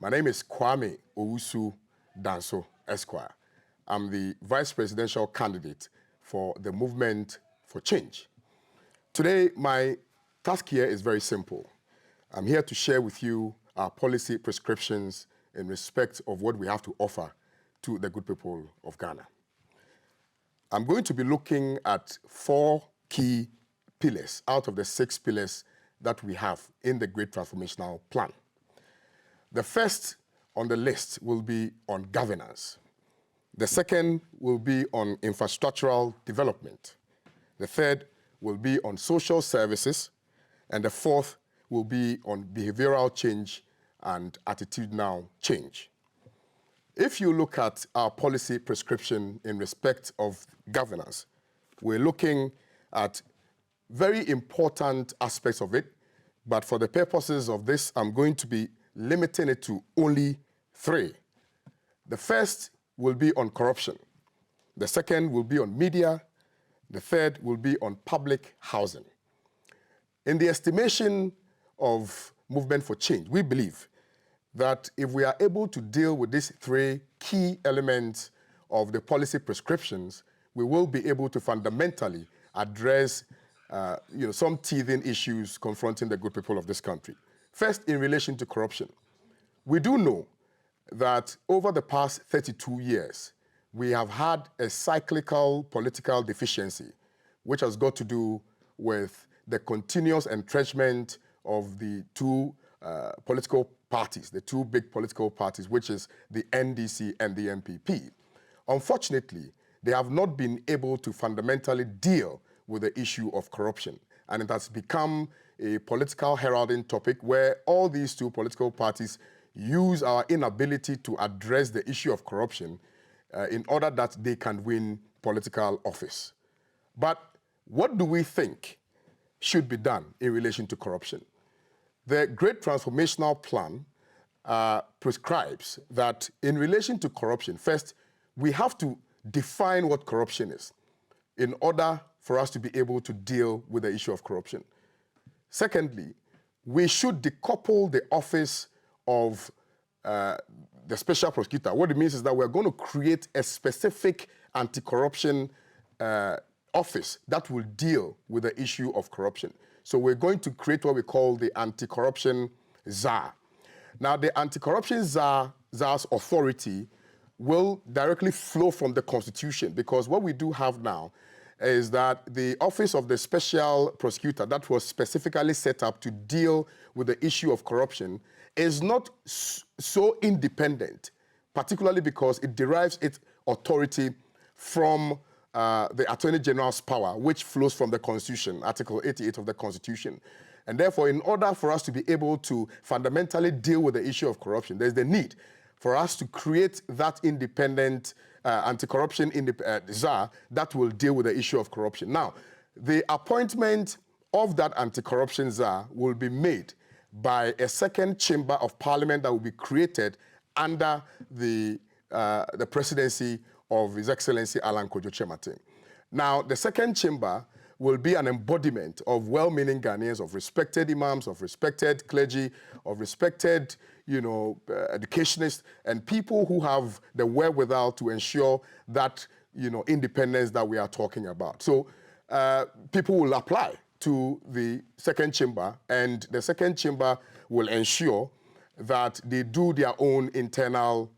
My name is Kwame Owusu Danso, Esquire. I'm the Vice Presidential candidate for the Movement for Change. Today, my task here is very simple. I'm here to share with you our policy prescriptions in respect of what we have to offer to the good people of Ghana. I'm going to be looking at 4 key pillars out of the 6 pillars that we have in the Great Transformational Plan. The first on the list will be on governance. The second will be on infrastructural development. The third will be on social services. And the fourth will be on behavioral change and attitudinal change. If you look at our policy prescription in respect of governance, we're looking at very important aspects of it, but for the purposes of this, I'm going to be limiting it to only 3. The first will be on corruption. The second will be on media. The third will be on public housing. In the estimation of Movement for Change, we believe that if we are able to deal with these 3 key elements of the policy prescriptions, we will be able to fundamentally address some teething issues confronting the good people of this country. First, in relation to corruption, we do know that over the past 32 years, we have had a cyclical political deficiency, which has got to do with the continuous entrenchment of the 2 political parties, the 2 big political parties, which is the NDC and the MPP. Unfortunately, they have not been able to fundamentally deal with the issue of corruption. And it has become a political heralding topic where all these 2 political parties use our inability to address the issue of corruption in order that they can win political office. But what do we think should be done in relation to corruption? The Great Transformational Plan prescribes that in relation to corruption, first, we have to define what corruption is in order for us to be able to deal with the issue of corruption. Secondly, we should decouple the office of the special prosecutor. What it means is that we're going to create a specific anti-corruption office that will deal with the issue of corruption. So we're going to create what we call the anti-corruption czar. Now, the anti-corruption czar's authority will directly flow from the Constitution, because what we do have now is that the office of the special prosecutor that was specifically set up to deal with the issue of corruption is not so independent, particularly because it derives its authority from the Attorney General's power, which flows from the Constitution, Article 88 of the Constitution. And therefore, in order for us to be able to fundamentally deal with the issue of corruption, there's the need for us to create that independent anti-corruption czar that will deal with the issue of corruption. Now, the appointment of that anti-corruption czar will be made by a second chamber of parliament that will be created under the presidency of His Excellency Alan Kojo Chematin. Now, the second chamber will be an embodiment of well-meaning Ghanaians, of respected imams, of respected clergy, of respected, educationists, and people who have the wherewithal to ensure that, independence that we are talking about. So people will apply to the second chamber, and the second chamber will ensure that they do their own internal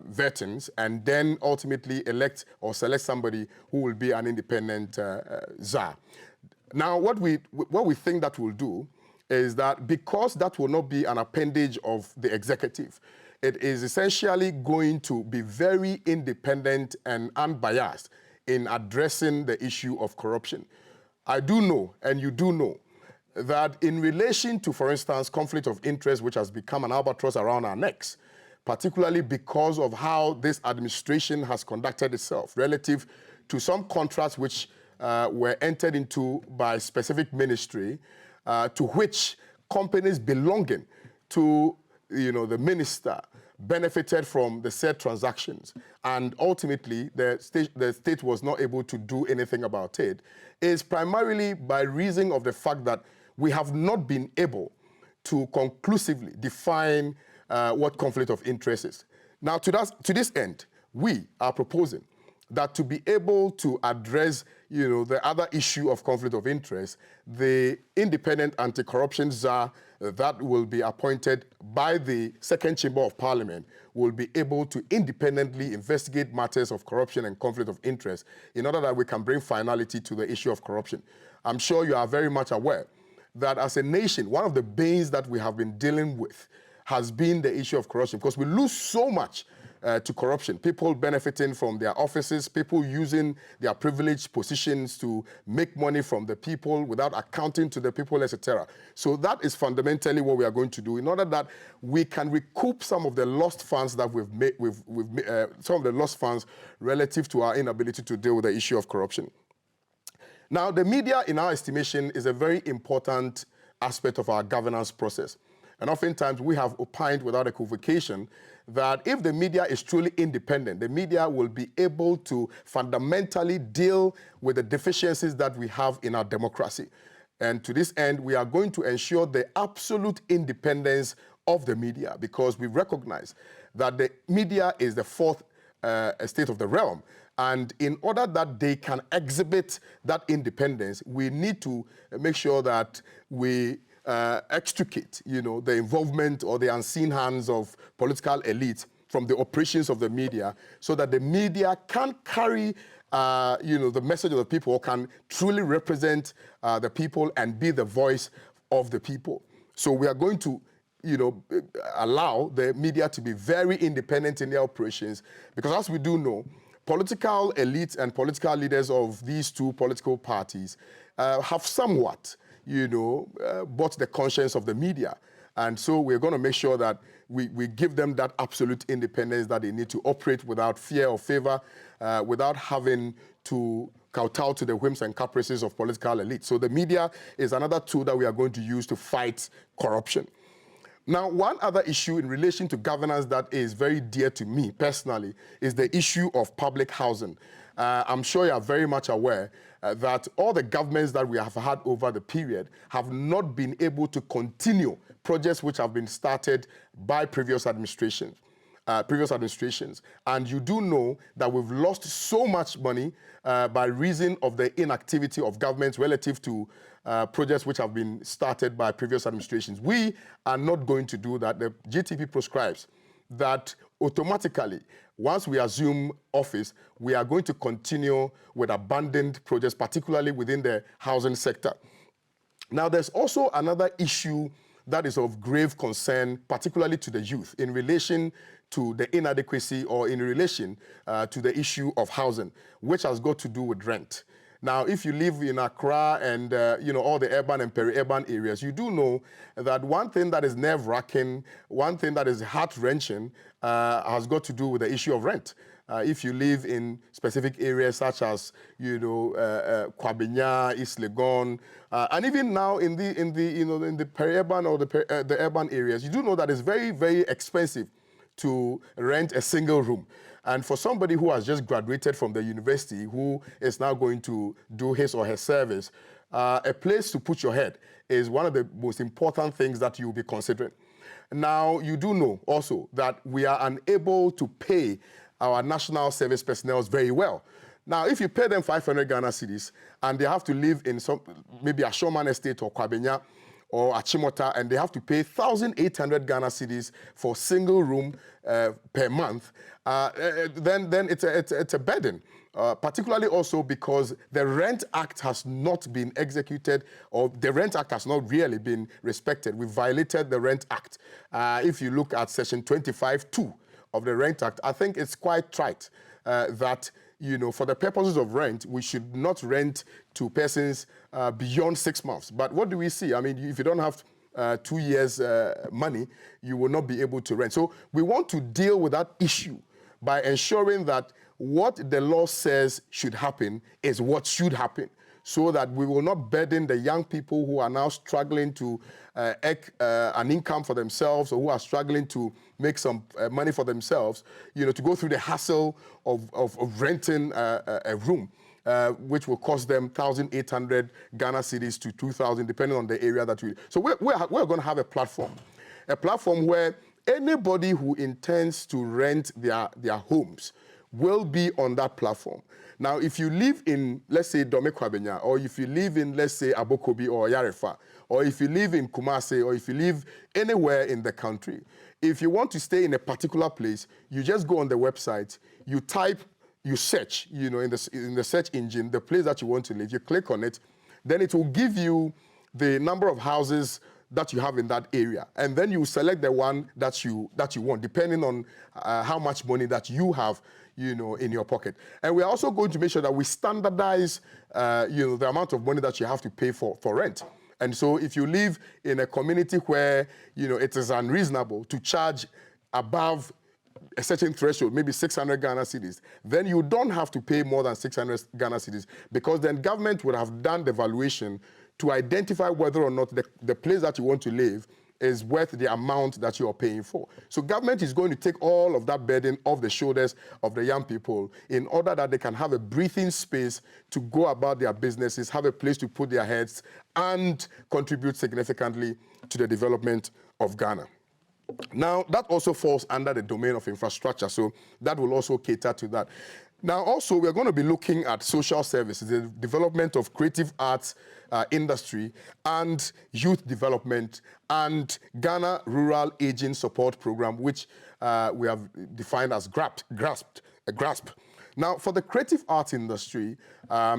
vettings and then ultimately elect or select somebody who will be an independent czar. Now, what we think that will do is that because that will not be an appendage of the executive, it is essentially going to be very independent and unbiased in addressing the issue of corruption. I do know, and you do know, that in relation to, for instance, conflict of interest, which has become an albatross around our necks, particularly because of how this administration has conducted itself relative to some contracts which were entered into by specific ministry, to which companies belonging to the minister benefited from the said transactions, and ultimately the state was not able to do anything about it, is primarily by reason of the fact that we have not been able to conclusively define what conflict of interest is. Now, to this end, we are proposing that to be able to address, the other issue of conflict of interest, the independent anti-corruption czar that will be appointed by the Second Chamber of Parliament will be able to independently investigate matters of corruption and conflict of interest in order that we can bring finality to the issue of corruption. I'm sure you are very much aware that as a nation, one of the banes that we have been dealing with has been the issue of corruption, because we lose so much to corruption. People benefiting from their offices, people using their privileged positions to make money from the people without accounting to the people, etc. So that is fundamentally what we are going to do in order that we can recoup some of the lost funds that we've made, some of the lost funds relative to our inability to deal with the issue of corruption. Now, the media, in our estimation, is a very important aspect of our governance process. And oftentimes we have opined without equivocation that if the media is truly independent, the media will be able to fundamentally deal with the deficiencies that we have in our democracy. And to this end, we are going to ensure the absolute independence of the media, because we recognize that the media is the fourth estate of the realm. And in order that they can exhibit that independence, we need to make sure that we extricate, the involvement or the unseen hands of political elites from the operations of the media, so that the media can carry, the message of the people, or can truly represent the people and be the voice of the people. So we are going to, allow the media to be very independent in their operations, because as we do know, political elites and political leaders of these two political parties have somewhat bought the conscience of the media. And so we're going to make sure that we give them that absolute independence that they need to operate without fear or favor, without having to kowtow to the whims and caprices of political elites. So the media is another tool that we are going to use to fight corruption. Now, one other issue in relation to governance that is very dear to me personally is the issue of public housing. I'm sure you are very much aware that all the governments that we have had over the period have not been able to continue projects which have been started by previous administrations. And you do know that we've lost so much money by reason of the inactivity of governments relative to projects which have been started by previous administrations. We are not going to do that. The GTP prescribes that automatically, once we assume office, we are going to continue with abandoned projects, particularly within the housing sector. Now, there's also another issue that is of grave concern, particularly to the youth, in relation to the inadequacy or in relation to the issue of housing, which has got to do with rent. Now, if you live in Accra and all the urban and peri-urban areas, you do know that one thing that is nerve-wracking, one thing that is heart-wrenching has got to do with the issue of rent. If you live in specific areas such as, Kwabenya, East Legon, and even now in the peri-urban or the urban areas, you do know that it's very, very expensive to rent a single room. And for somebody who has just graduated from the university, who is now going to do his or her service, a place to put your head is one of the most important things that you'll be considering. Now, you do know also that we are unable to pay our national service personnel very well. Now, if you pay them 500 Ghana cedis and they have to live in maybe a Shoman Estate or Kwabenya or Achimota, and they have to pay 1,800 Ghana cedis for single room per month, then it's a burden. Particularly also because the Rent Act has not been executed, or the Rent Act has not really been respected. We violated the Rent Act. If you look at Section 25(2) of the Rent Act, I think it's quite trite that for the purposes of rent, we should not rent to persons beyond 6 months. But what do we see? I mean, if you don't have 2 years money, you will not be able to rent. So we want to deal with that issue by ensuring that what the law says should happen is what should happen, so that we will not burden the young people who are now struggling to earn an income for themselves, or who are struggling to make some money for themselves, to go through the hassle of renting a room, which will cost them 1,800 Ghana cedis to 2,000, depending on the area that we... So we're going to have a platform where anybody who intends to rent their homes will be on that platform. Now, if you live in, let's say, Dome Kwabenya, or if you live in, let's say, Abokobi or Yarefa, or if you live in Kumasi, or if you live anywhere in the country, if you want to stay in a particular place, you just go on the website, you type, you search, in the search engine, the place that you want to live, you click on it, then it will give you the number of houses that you have in that area, and then you select the one that you want, depending on how much money that you have, in your pocket. And we're also going to make sure that we standardize, the amount of money that you have to pay for rent. And so if you live in a community where, it is unreasonable to charge above a certain threshold, maybe 600 Ghana cedis, then you don't have to pay more than 600 Ghana cedis, because then government would have done the valuation to identify whether or not the place that you want to live is worth the amount that you are paying for. So government is going to take all of that burden off the shoulders of the young people in order that they can have a breathing space to go about their businesses, have a place to put their heads, and contribute significantly to the development of Ghana. Now, that also falls under the domain of infrastructure, so that will also cater to that. Now, also, we're going to be looking at social services, the development of creative arts industry, and youth development, and Ghana Rural Aging Support Program, which we have defined as GRASP. Now, for the creative arts industry,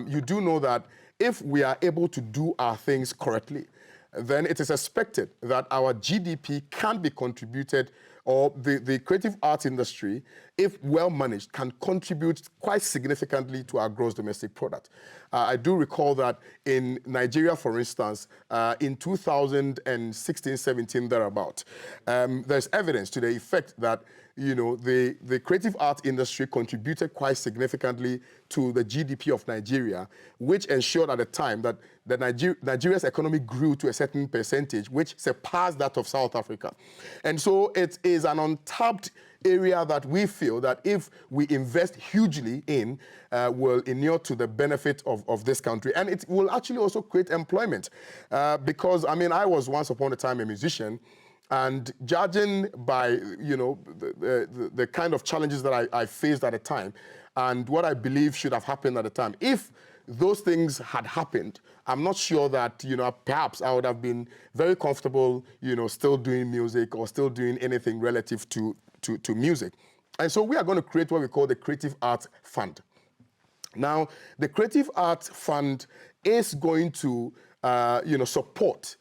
you do know that if we are able to do our things correctly, then it is expected that our GDP can be contributed, or the creative arts industry, if well managed, can contribute quite significantly to our gross domestic product. I do recall that in Nigeria, for instance, in 2016-17 thereabout, there's evidence to the effect that the creative arts industry contributed quite significantly to the GDP of Nigeria, which ensured at the time that Nigeria's economy grew to a certain percentage, which surpassed that of South Africa. And so it is an untapped area that we feel that if we invest hugely in, will inure to the benefit of this country. And it will actually also create employment. Because, I was once upon a time a musician, and judging by, the kind of challenges that I faced at the time, and what I believe should have happened at the time, if those things had happened, I'm not sure that, perhaps I would have been very comfortable, still doing music or still doing anything relative to music. And so we are going to create what we call the Creative Arts Fund. Now, the Creative Arts Fund is going to, support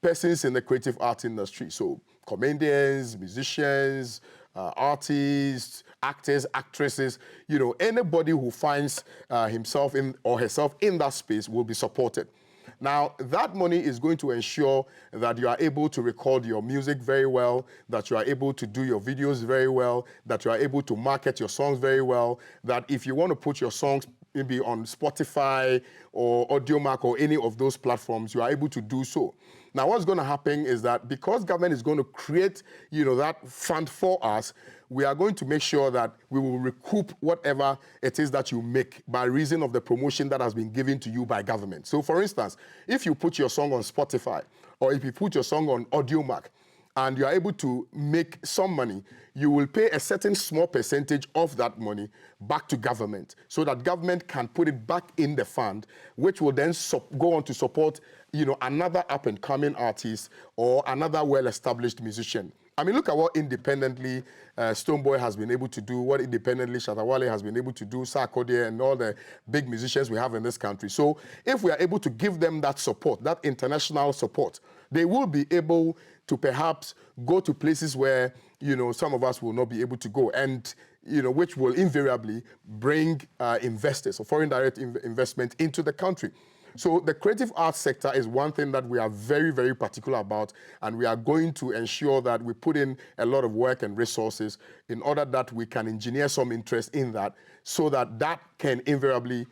persons in the creative arts industry. So comedians, musicians, artists, actors, actresses, anybody who finds himself in or herself in that space will be supported. Now, that money is going to ensure that you are able to record your music very well, that you are able to do your videos very well, that you are able to market your songs very well, that if you want to put your songs maybe on Spotify or Audiomack or any of those platforms, you are able to do so. Now, what's going to happen is that because government is going to create, that fund for us, we are going to make sure that we will recoup whatever it is that you make by reason of the promotion that has been given to you by government. So, for instance, if you put your song on Spotify, or if you put your song on Audiomack, and you are able to make some money, you will pay a certain small percentage of that money back to government, so that government can put it back in the fund, which will then go on to support, another up-and-coming artist or another well-established musician. Look at what independently Stonebwoy has been able to do, what independently Shatta Wale has been able to do, Sarkodie, and all the big musicians we have in this country. So if we are able to give them that support, that international support, they will be able to perhaps go to places where, some of us will not be able to go, and, which will invariably bring investors or foreign direct investment into the country. So the creative arts sector is one thing that we are very, very particular about, and we are going to ensure that we put in a lot of work and resources in order that we can engineer some interest in that, so that that can invariably,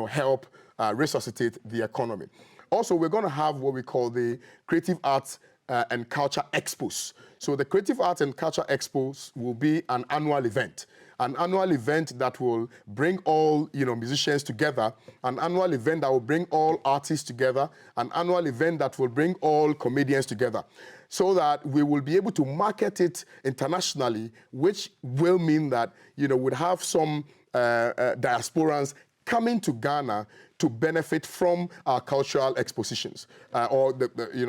help resuscitate the economy. Also, we're going to have what we call the Creative Arts and Culture Expos. So the Creative Arts and Culture Expos will be an annual event. an annual event that will bring all, musicians together, an annual event that will bring all artists together, an annual event that will bring all comedians together, so that we will be able to market it internationally, which will mean that, we'd have some diasporans coming to Ghana to benefit from our cultural expositions or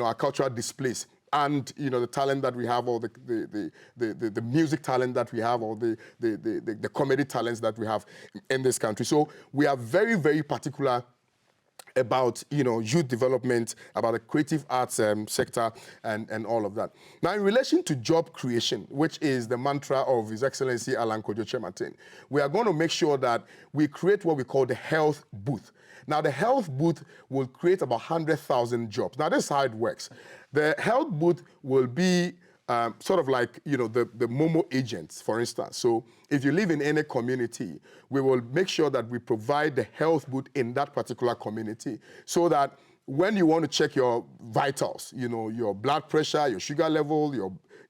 our cultural displays, and the talent that we have, or the music talent that we have, or the comedy talents that we have in this country. So we are very, very particular about youth development, about the creative arts sector, and all of that. Now, in relation to job creation, which is the mantra of His Excellency Alan Kojo Kyerematen, we are going to make sure that we create what we call the health booth. Now, the health booth will create about 100,000 jobs. Now, this is how it works. The health booth will be sort of like, the Momo agents, for instance. So if you live in any community, we will make sure that we provide the health booth in that particular community, so that when you want to check your vitals, your blood pressure, your sugar level,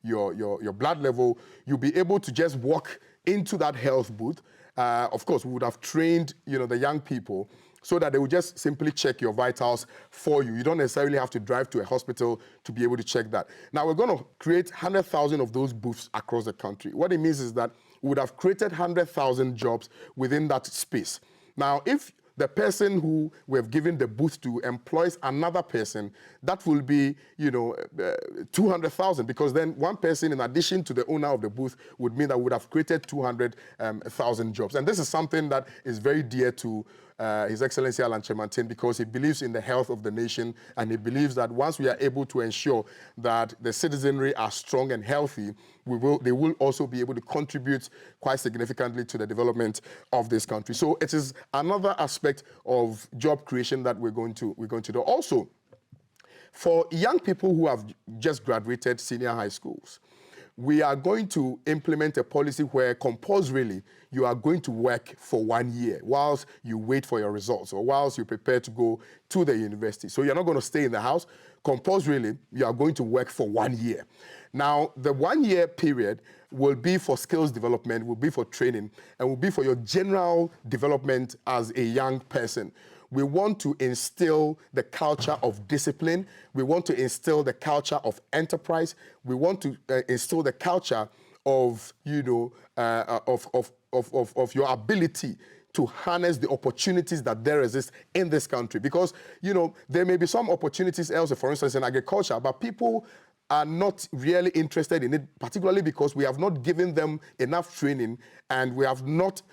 your blood level, you'll be able to just walk into that health booth. Of course, we would have trained, the young people, so that they will just simply check your vitals for you. You don't necessarily have to drive to a hospital to be able to check that. Now, we're going to create 100,000 of those booths across the country. What it means is that we would have created 100,000 jobs within that space. Now, if the person who we have given the booth to employs another person, that will be, 200,000, because then one person, in addition to the owner of the booth, would mean that we would have created 200,000 jobs. And this is something that is very dear to His Excellency Alan Kyerematen, because he believes in the health of the nation, and he believes that once we are able to ensure that the citizenry are strong and healthy, they will also be able to contribute quite significantly to the development of this country. So it is another aspect of job creation that we're going to do. Also, for young people who have just graduated senior high schools, we are going to implement a policy where compulsorily you are going to work for 1 year whilst you wait for your results, or whilst you prepare to go to the university. So you're not going to stay in the house. Compulsorily, you are going to work for 1 year. Now, the 1 year period will be for skills development, will be for training, and will be for your general development as a young person. We want to instill the culture of discipline. We want to instill the culture of enterprise. We want to instill the culture of, of your ability to harness the opportunities that there exist in this country. Because, there may be some opportunities elsewhere, for instance, in agriculture, but people are not really interested in it, particularly because we have not given them enough training, and we have not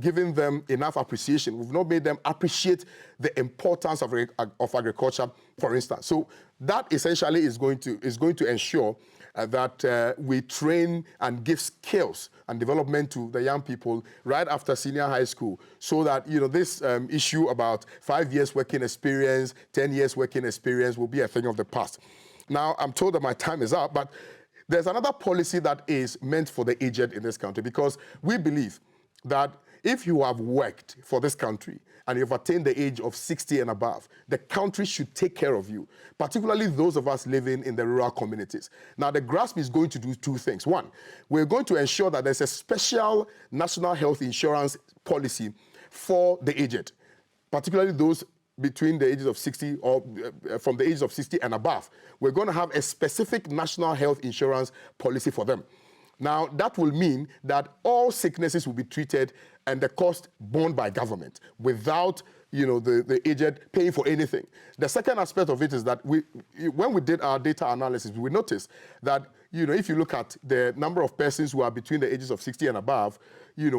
given them enough appreciation. We've not made them appreciate the importance of agriculture, for instance. So that essentially is going to ensure that we train and give skills and development to the young people right after senior high school, so that this issue about 5 years working experience, 10 years working experience will be a thing of the past. Now, I'm told that my time is up, but there's another policy that is meant for the aged in this country, because we believe that if you have worked for this country and you've attained the age of 60 and above, the country should take care of you, particularly those of us living in the rural communities. Now, the GRASP is going to do two things. One, we're going to ensure that there's a special national health insurance policy for the aged, particularly those between the ages of 60 or from the ages of 60 and above. We're going to have a specific national health insurance policy for them. Now, that will mean that all sicknesses will be treated and the cost borne by government without, the aged paying for anything. The second aspect of it is that when we did our data analysis, we noticed that, if you look at the number of persons who are between the ages of 60 and above,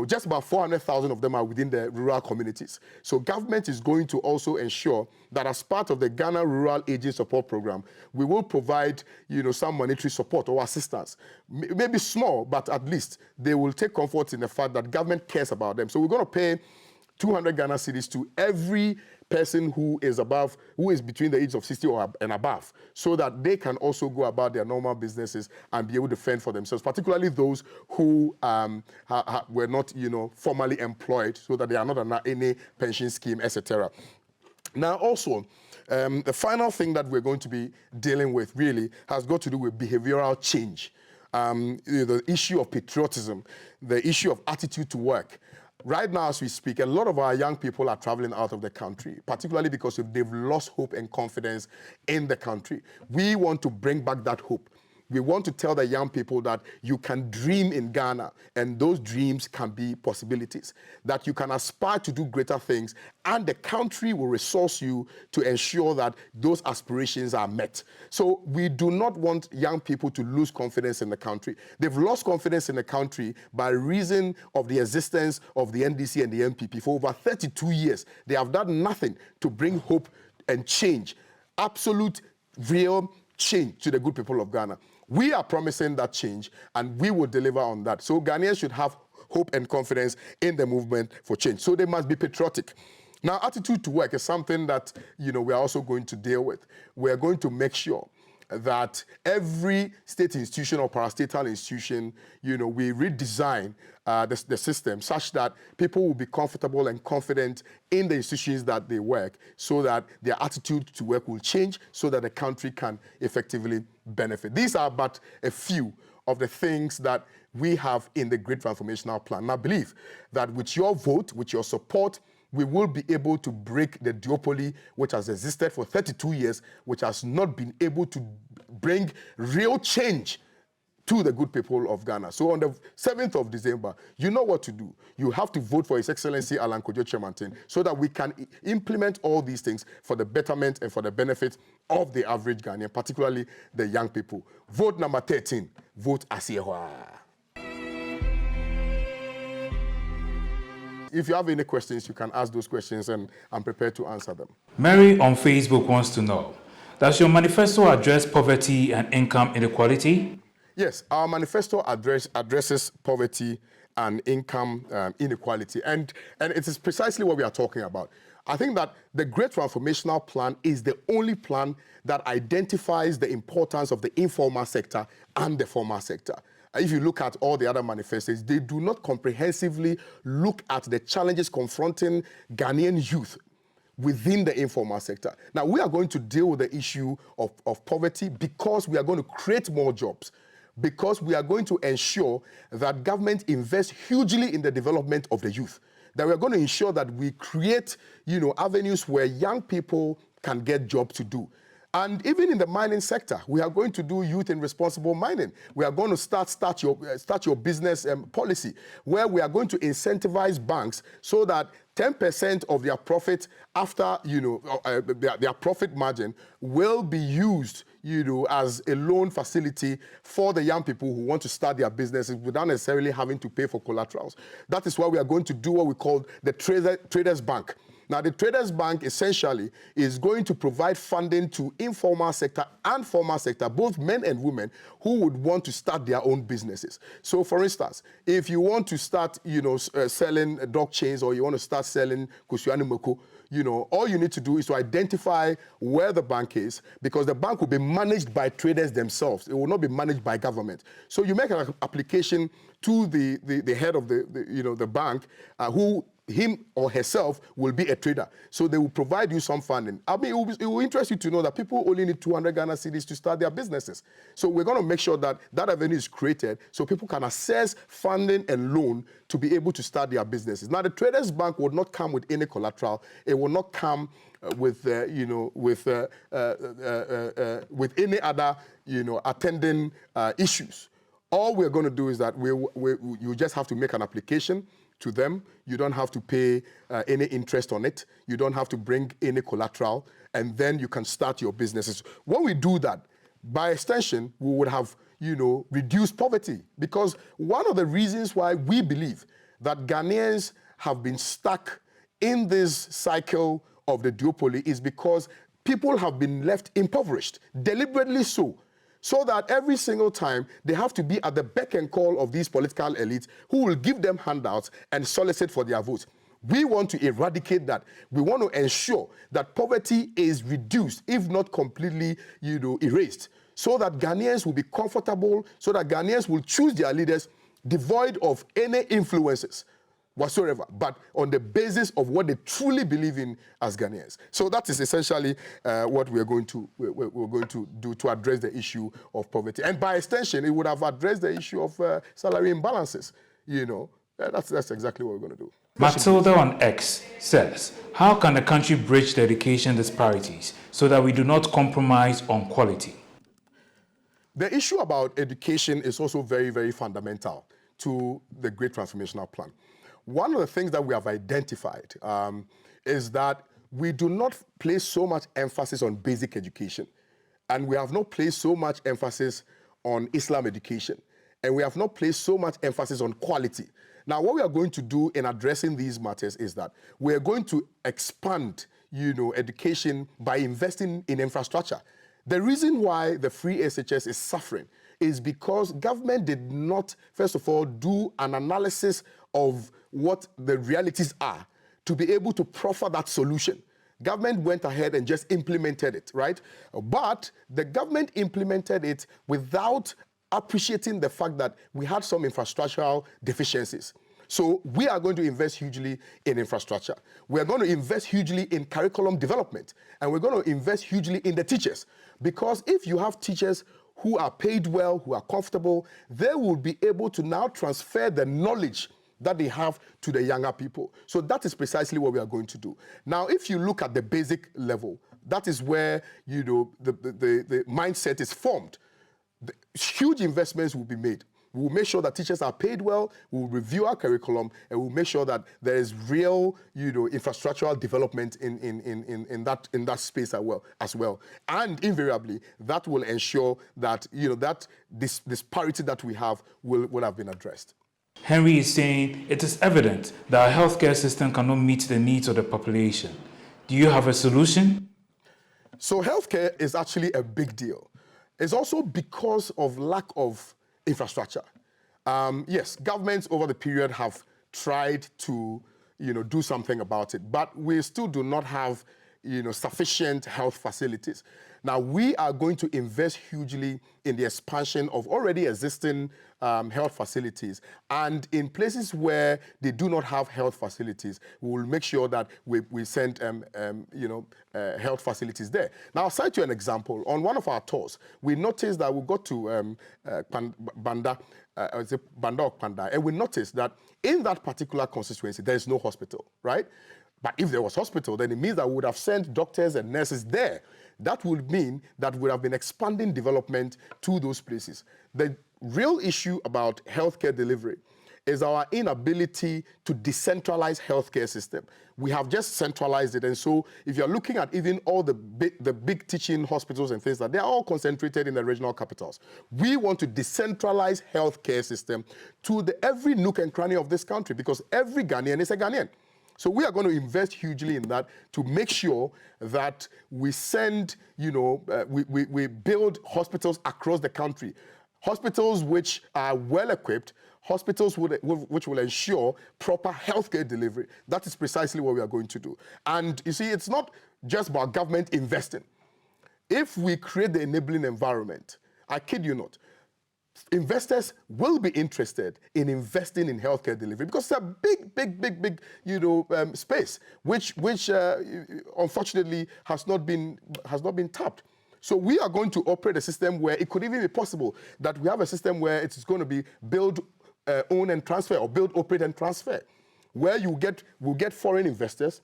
just about 400,000 of them are within the rural communities. So government is going to also ensure that as part of the Ghana Rural Aging Support Program, we will provide, some monetary support or assistance. Maybe small, but at least they will take comfort in the fact that government cares about them. So we're going to pay 200 Ghana cedis to every person who is between the age of 60 and above, so that they can also go about their normal businesses and be able to fend for themselves, particularly those who were not, formally employed, so that they are not under any pension scheme, etc. Now, also, the final thing that we're going to be dealing with really has got to do with behavioral change. the issue of patriotism, the issue of attitude to work. Right now, as we speak, a lot of our young people are traveling out of the country, particularly because they've lost hope and confidence in the country. We want to bring back that hope. We want to tell the young people that you can dream in Ghana, and those dreams can be possibilities, that you can aspire to do greater things, and the country will resource you to ensure that those aspirations are met. So we do not want young people to lose confidence in the country. They've lost confidence in the country by reason of the existence of the NDC and the MPP. For over 32 years, they have done nothing to bring hope and change, absolute, real change to the good people of Ghana. We are promising that change, and we will deliver on that. So Ghanaians should have hope and confidence in the movement for change. So they must be patriotic. Now, attitude to work is something that, we are also going to deal with. We are going to make sure that every state institution or parastatal institution, we redesign the system such that people will be comfortable and confident in the institutions that they work, so that their attitude to work will change, so that the country can effectively benefit. These are but a few of the things that we have in the Great Transformational Plan. And I believe that with your vote, with your support, we will be able to break the duopoly which has existed for 32 years, which has not been able to bring real change to the good people of Ghana. So on the 7th of December, you know what to do. You have to vote for His Excellency Alan Kojo Kyerematen, so that we can implement all these things for the betterment and for the benefit of the average Ghanaian, particularly the young people. Vote number 13. Vote Asiewa. If you have any questions, you can ask those questions, and I'm prepared to answer them. Mary on Facebook wants to know, does your manifesto address poverty and income inequality? Yes, our manifesto addresses poverty and income inequality, and it is precisely what we are talking about. I think that the Great Transformational Plan is the only plan that identifies the importance of the informal sector and the formal sector. If you look at all the other manifestos, they do not comprehensively look at the challenges confronting Ghanaian youth within the informal sector. Now, we are going to deal with the issue of poverty because we are going to create more jobs, because we are going to ensure that government invests hugely in the development of the youth, that we are going to ensure that we create, avenues where young people can get jobs to do. And even in the mining sector, we are going to do youth in responsible mining. We are going to start your business policy, where we are going to incentivize banks so that 10% of their profit after, their profit margin will be used, as a loan facility for the young people who want to start their businesses without necessarily having to pay for collaterals. That is why we are going to do what we call the Traders Bank. Now, the Traders Bank essentially is going to provide funding to informal sector and formal sector, both men and women, who would want to start their own businesses. So, for instance, if you want to start, selling dog chains, or you want to start selling kusuani moko, all you need to do is to identify where the bank is, because the bank will be managed by traders themselves. It will not be managed by government. So you make an application to the head of the bank, who him or herself will be a trader. So they will provide you some funding. I mean, it will interest you to know that people only need 200 Ghana cedis to start their businesses. So we're going to make sure that that avenue is created so people can access funding and loan to be able to start their businesses. Now, the Traders Bank will not come with any collateral. It will not come with any other, attending issues. All we're going to do is that you just have to make an application to them. You don't have to pay any interest on it. You don't have to bring any collateral, and then you can start your businesses. When we do that, by extension, we would have, reduced poverty, because one of the reasons why we believe that Ghanaians have been stuck in this cycle of the duopoly is because people have been left impoverished, deliberately so that every single time they have to be at the beck and call of these political elites who will give them handouts and solicit for their votes. We want to eradicate that. We want to ensure that poverty is reduced, if not completely, erased, so that Ghanaians will be comfortable, so that Ghanaians will choose their leaders devoid of any influences whatsoever, but on the basis of what they truly believe in as Ghanaians. So that is essentially what we're going to do to address the issue of poverty. And by extension, it would have addressed the issue of salary imbalances. That's exactly what we're going to do. Matilda on X says, how can the country bridge the education disparities so that we do not compromise on quality? The issue about education is also very, very fundamental to the Great Transformational Plan. One of the things that we have identified is that we do not place so much emphasis on basic education, and we have not placed so much emphasis on Islam education, and we have not placed so much emphasis on quality. Now, what we are going to do in addressing these matters is that we are going to expand, education by investing in infrastructure. The reason why the free SHS is suffering is because government did not, first of all, do an analysis of what the realities are to be able to proffer that solution. Government went ahead and just implemented it, right? But the government implemented it without appreciating the fact that we had some infrastructural deficiencies. So we are going to invest hugely in infrastructure. We're going to invest hugely in curriculum development, and we're going to invest hugely in the teachers. Because if you have teachers who are paid well, who are comfortable, they will be able to now transfer the knowledge that they have to the younger people. So that is precisely what we are going to do. Now, if you look at the basic level, that is where the mindset is formed. The huge investments will be made. We will make sure that teachers are paid well, we will review our curriculum, and we'll make sure that there is real, infrastructural development in that space as well. And invariably, that will ensure that, that this disparity that we have will have been addressed. Henry is saying it is evident that our healthcare system cannot meet the needs of the population. Do you have a solution? So healthcare is actually a big deal. It's also because of lack of infrastructure. Yes, governments over the period have tried to, do something about it, but we still do not have, sufficient health facilities. Now, we are going to invest hugely in the expansion of already existing health facilities. And in places where they do not have health facilities, we will make sure that we send, health facilities there. Now, I'll cite you an example. On one of our tours, we noticed that we got to Banda or Panda, and we noticed that in that particular constituency, there is no hospital, right? But if there was hospital, then it means that we would have sent doctors and nurses there. That would mean that we would have been expanding development to those places. The real issue about healthcare delivery is our inability to decentralize healthcare system. We have just centralized it, and so if you're looking at even all the big teaching hospitals and things like that, they're all concentrated in the regional capitals. We want to decentralize healthcare system to every nook and cranny of this country, because every Ghanaian is a Ghanaian. So we are going to invest hugely in that to make sure that we send, we build hospitals across the country. Hospitals which are well equipped, hospitals which will ensure proper healthcare delivery. That is precisely what we are going to do. And you see, it's not just about government investing. If we create the enabling environment, I kid you not, investors will be interested in investing in healthcare delivery, because it's a big, space which unfortunately has not been tapped. So we are going to operate a system where it could even be possible that we have a system where it's going to be build, own and transfer, or build, operate and transfer, where we'll get foreign investors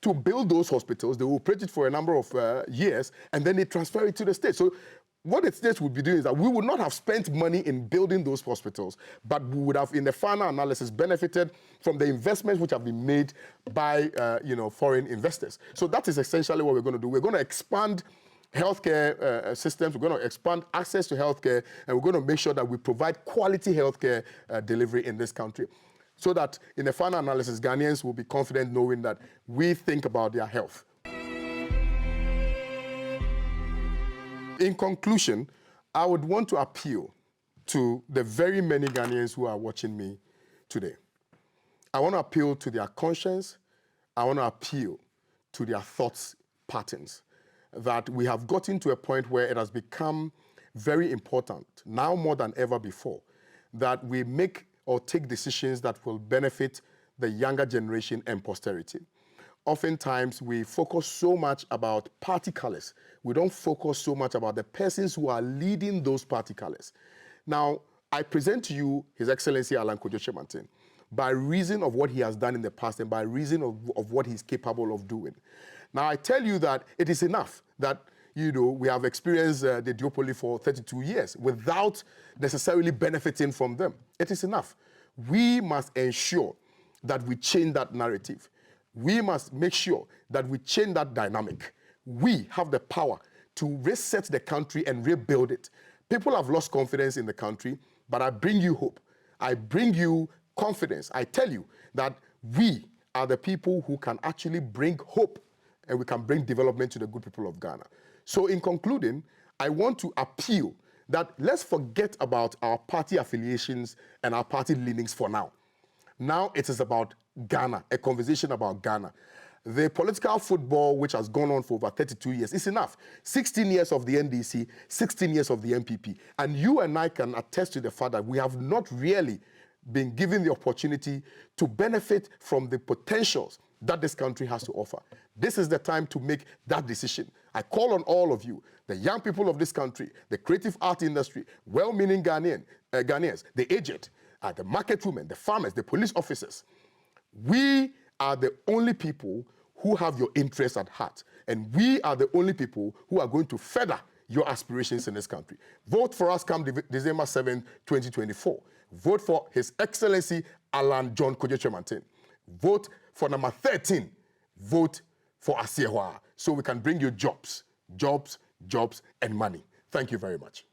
to build those hospitals. They will operate it for a number of years, and then they transfer it to the state. So what the states would be doing is that we would not have spent money in building those hospitals, but we would have, in the final analysis, benefited from the investments which have been made by, foreign investors. So that is essentially what we're going to do. We're going to expand healthcare systems. We're going to expand access to healthcare, and we're going to make sure that we provide quality healthcare delivery in this country, so that in the final analysis, Ghanaians will be confident knowing that we think about their health. In conclusion, I would want to appeal to the very many Ghanaians who are watching me today. I want to appeal to their conscience. I want to appeal to their thoughts patterns, that we have gotten to a point where it has become very important, now more than ever before, that we make or take decisions that will benefit the younger generation and posterity. Oftentimes, we focus so much about party colors. We don't focus so much about the persons who are leading those party colors. Now, I present to you His Excellency Alan Kojo Kyerematen by reason of what he has done in the past and by reason of what he's capable of doing. Now, I tell you that it is enough that, you know, we have experienced the duopoly for 32 years without necessarily benefiting from them. It is enough. We must ensure that we change that narrative. We must make sure that we change that dynamic. We have the power to reset the country and rebuild it. People have lost confidence in the country, but I bring you hope. I bring you confidence. I tell you that we are the people who can actually bring hope and we can bring development to the good people of Ghana. So in concluding, I want to appeal that let's forget about our party affiliations and our party leanings for now. Now it is about Ghana, a conversation about Ghana. The political football, which has gone on for over 32 years, is enough. 16 years of the NDC, 16 years of the MPP. And you and I can attest to the fact that we have not really been given the opportunity to benefit from the potentials that this country has to offer. This is the time to make that decision. I call on all of you, the young people of this country, the creative art industry, well-meaning Ghanaians, the aged, the market women, the farmers, the police officers. We are the only people who have your interests at heart. And we are the only people who are going to further your aspirations in this country. Vote for us come December 7, 2024. Vote for His Excellency Alan John Kojo Kyerematen. Vote for number 13. Vote for Asiewa so we can bring you jobs, jobs, jobs, and money. Thank you very much.